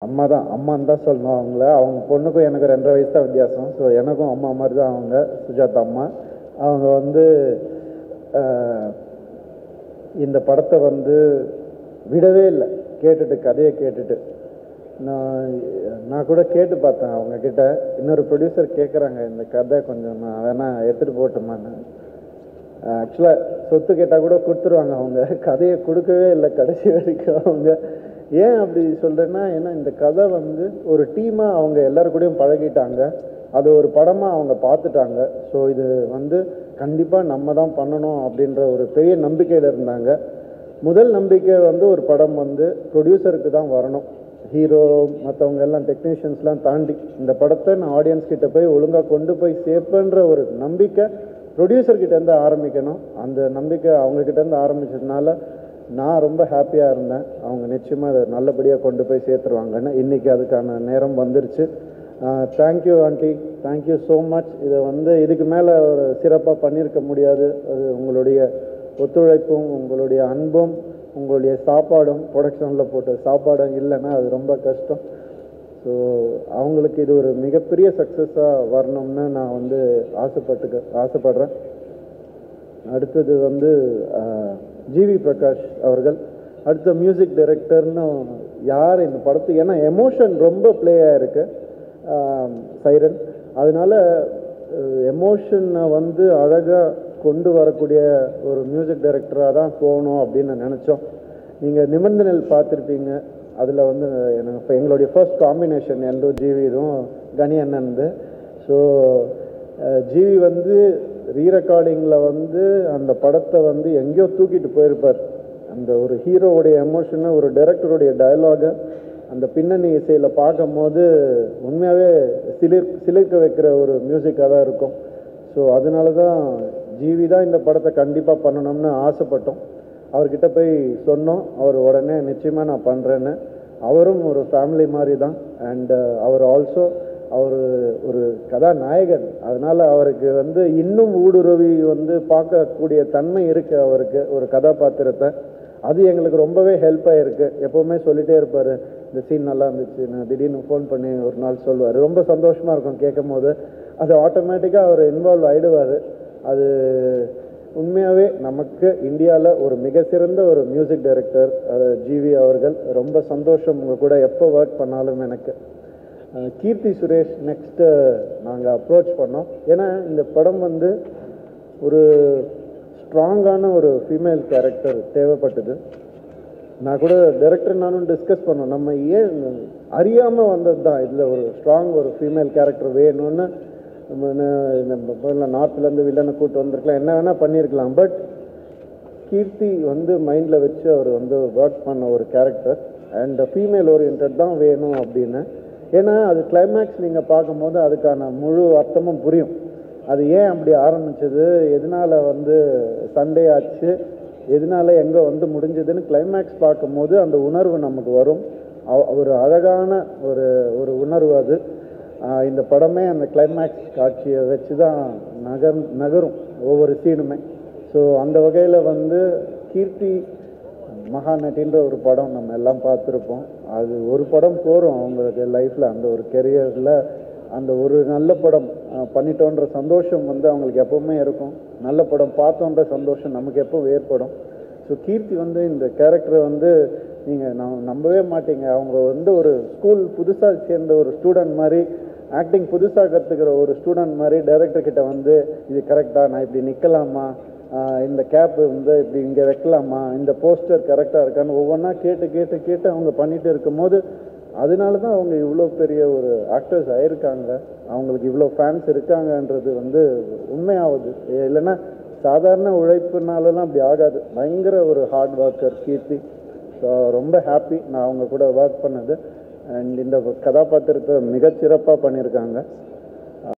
அம்மா தான் அம்மான்னு தான் சொல்லணும் அவங்கள. அவங்க பொண்ணுக்கும் எனக்கு 2.5 வயசு தான் வித்தியாசம். ஸோ எனக்கும் அம்மா மாதிரி தான் அவங்க, சுஜாதா அம்மா. அவங்க வந்து இந்த படத்தை வந்து விடவே இல்லை, கதையை கேட்டுட்டு. நான் கூட கேட்டு பார்த்தேன் அவங்கக்கிட்ட. இன்னொரு ப்ரொடியூசர் கேட்குறாங்க, இந்த கதை கொஞ்சம் நான் வேணால் எடுத்துகிட்டு போட்டோமான்னு. ஆக்சுவலாக சொத்து கேட்டால் கூட கொடுத்துருவாங்க அவங்க. கதையை கொடுக்கவே இல்லை கடைசி வரைக்கும் அவங்க. ஏன் அப்படி சொல்கிறேன்னா, ஏன்னா இந்த கதை வந்து ஒரு டீமாக அவங்க எல்லாரு கூடயும் பழகிட்டாங்க. அது ஒரு படமாக அவங்க பார்த்துட்டாங்க. ஸோ இது வந்து கண்டிப்பாக நம்ம தான் பண்ணணும் அப்படின்ற ஒரு பெரிய நம்பிக்கையில் இருந்தாங்க. முதல் நம்பிக்கை வந்து ஒரு படம் வந்து ப்ரொடியூசருக்கு தான் வரணும். ஹீரோ மற்றவங்க எல்லாம் டெக்னீஷியன்ஸ்லாம் தாண்டி இந்த படத்தை நான் ஆடியன்ஸ் கிட்ட போய் ஒழுங்காக கொண்டு போய் சேர்ப்பேன்ற ஒரு நம்பிக்கை ப்ரொடியூசர்கிட்டேருந்து ஆரம்பிக்கணும். அந்த நம்பிக்கை அவங்கக்கிட்டேருந்து ஆரம்பிச்சதுனால நான் ரொம்ப ஹாப்பியாக இருந்தேன். அவங்க நிச்சயமாக அதை நல்லபடியாக கொண்டு போய் சேர்த்துருவாங்கன்னு. இன்றைக்கி அதுக்கான நேரம் வந்துருச்சு. Thank you aunty, thank you so much. இதை வந்து இதுக்கு மேலே ஒரு சிறப்பாக பண்ணியிருக்க முடியாது. அது உங்களுடைய ஒத்துழைப்பும் உங்களுடைய அன்பும் உங்களுடைய சாப்பாடும், ப்ரொடக்ஷனில் போட்ட சாப்பாடும் இல்லைன்னா அது ரொம்ப கஷ்டம். ஸோ அவங்களுக்கு இது ஒரு மிகப்பெரிய சக்ஸஸாக வரணும்னு நான் வந்து ஆசைப்படுறேன். அடுத்தது வந்து ஜிவி பிரகாஷ் அவர்கள் அடுத்த மியூசிக் டைரக்டர்னு யார் இந்த படத்துக்கு, ஏன்னா எமோஷன் ரொம்ப ப்ளே ஆகிருக்கு சைரன். அதனால எமோஷனை வந்து அழகாக கொண்டு வரக்கூடிய ஒரு மியூசிக் டைரக்டராக தான் போகணும் அப்படின்னு நினச்சோம். நீங்கள் நிபந்தனைகள் பார்த்துருப்பீங்க. அதில் வந்து எனக்கு எங்களுடைய ஃபர்ஸ்ட் காம்பினேஷன் எல்லோ ஜிவி இதுவும் கனி அண்ணன்து. ஸோ ஜிவி வந்து ரீரெக்கார்டிங்கில் வந்து அந்த படத்தை வந்து எங்கேயோ தூக்கிட்டு போயிருப்பார். அந்த ஒரு ஹீரோவுடைய எமோஷனை, ஒரு டைரக்டருடைய டயலாகை அந்த பின்னணி இசையில் பார்க்கும் போது உண்மையாகவே சிலிர்க்க வைக்கிற ஒரு மியூசிக்காக தான் இருக்கும். ஸோ அதனால தான் ஜிவி தான் இந்த படத்தை கண்டிப்பாக பண்ணணும்னு ஆசைப்பட்டோம். அவர்கிட்ட போய் சொன்னோம். அவர் உடனே நிச்சயமாக நான் பண்ணுறேன்னு. அவரும் ஒரு ஃபேமிலி மாதிரி தான். அண்ட் அவர் ஆல்சோ அவர் ஒரு கதாநாயகன். அதனால் அவருக்கு வந்து இன்னும் ஊடுருவி வந்து பார்க்கக்கூடிய தன்மை இருக்குது அவருக்கு, ஒரு கதாபாத்திரத்தை. அது எங்களுக்கு ரொம்பவே ஹெல்ப் ஆகிருக்கு. எப்போவுமே சொல்லிகிட்டே இருப்பார், இந்த சீன் நல்லா இருந்துச்சு. நான் திடீர்னு ஃபோன் பண்ணி ஒரு நாள் சொல்லுவார். ரொம்ப சந்தோஷமாக இருக்கும் கேட்கும் போது. அது ஆட்டோமேட்டிக்காக அவர் இன்வால்வ் ஆகிடுவார். அது உண்மையாகவே நமக்கு இந்தியாவில் ஒரு மிக சிறந்த ஒரு மியூசிக் டைரக்டர் ஜிவி அவர்கள். ரொம்ப சந்தோஷம் உங்கள் கூட எப்போ ஒர்க் பண்ணாலும் எனக்கு. கீர்த்தி சுரேஷ் நெக்ஸ்ட்டு நாங்கள் அப்ரோச் பண்ணோம். ஏன்னா இந்த படம் வந்து ஒரு ஸ்ட்ராங்கான ஒரு ஃபீமேல் கேரக்டர் தேவைப்பட்டது. நான் கூட டைரக்டர் நானும் டிஸ்கஸ் பண்ணோம், நம்ம ஏன் அறியாமல் வந்தது தான் இதில் ஒரு ஸ்ட்ராங் ஒரு ஃபீமேல் கேரக்டர் வேணும்னு. நம்ம நார்த்லேருந்து வில்லனை கூப்பிட்டு வந்திருக்கலாம், என்ன வேணால் பண்ணியிருக்கலாம். பட் கீர்த்தி வந்து மைண்டில் வச்சு அவர் வந்து ஒர்க் பண்ண ஒரு கேரக்டர் அண்ட் ஃபீமேல் ஓரியன்ட் தான் வேணும் அப்படின்னு. ஏன்னா அது கிளைமேக்ஸ் நீங்கள் பார்க்கும்போது அதுக்கான முழு அர்த்தமும் புரியும். அது ஏன் அப்படி ஆரம்பிச்சது, எதனால் வந்து சண்டே ஆச்சு, எதனால் எங்கே வந்து முடிஞ்சதுன்னு கிளைமேக்ஸ் பார்க்கும்போது அந்த உணர்வு நமக்கு வரும். ஒரு அழகான ஒரு உணர்வு அது. இந்த படமே அந்த கிளைமேக்ஸ் காட்சியை வச்சு தான் நகரும் ஒவ்வொரு சீனுமே. ஸோ அந்த வகையில் வந்து கீர்த்தி மகாநட்டின்ற ஒரு படம் நம்ம எல்லாம் பார்த்துருப்போம். அது ஒரு படம் போகிறோம் அவங்களுக்கு லைஃப்பில், அந்த ஒரு கெரியரில் அந்த ஒரு நல்ல படம் பண்ணிட்டோன்ற சந்தோஷம் வந்து அவங்களுக்கு எப்போவுமே இருக்கும். நல்ல படம் பார்த்தோன்ற சந்தோஷம் நமக்கு எப்போ ஏற்படும். ஸோ கீர்த்தி வந்து இந்த கேரக்டரை வந்து நீங்கள் நம்பவே மாட்டீங்க. அவங்க வந்து ஒரு ஸ்கூல் புதுசாக சேர்ந்த ஒரு ஸ்டூடெண்ட் மாதிரி, ஆக்டிங் புதுசாக கற்றுக்கிற ஒரு ஸ்டூடெண்ட் மாதிரி டைரக்டர்கிட்ட வந்து இது கரெக்டாக, நான் இப்படி நிற்கலாமா, இந்த கேப் வந்து இப்படி இங்கே வைக்கலாமா, இந்த போஸ்டர் கரெக்டாக இருக்கான்னு ஒவ்வொன்றா கேட்டு அவங்க பண்ணிகிட்டு இருக்கும்போது அதனால தான் அவங்க இவ்வளோ பெரிய ஒரு ஆக்டர்ஸ் ஆகிருக்காங்க. அவங்களுக்கு இவ்வளோ ஃபேன்ஸ் இருக்காங்கன்றது வந்து உண்மையாகுது. இல்லைன்னா சாதாரண உழைப்புனாலலாம் அப்படி ஆகாது. பயங்கர ஒரு ஹார்ட் ஒர்க்கர் கீர்த்தி. ஸோ ரொம்ப ஹாப்பி நான் அவங்க கூட ஒர்க் பண்ணது. அண்ட் இந்த கதாபாத்திரத்தை மிகச்சிறப்பாக பண்ணியிருக்காங்க.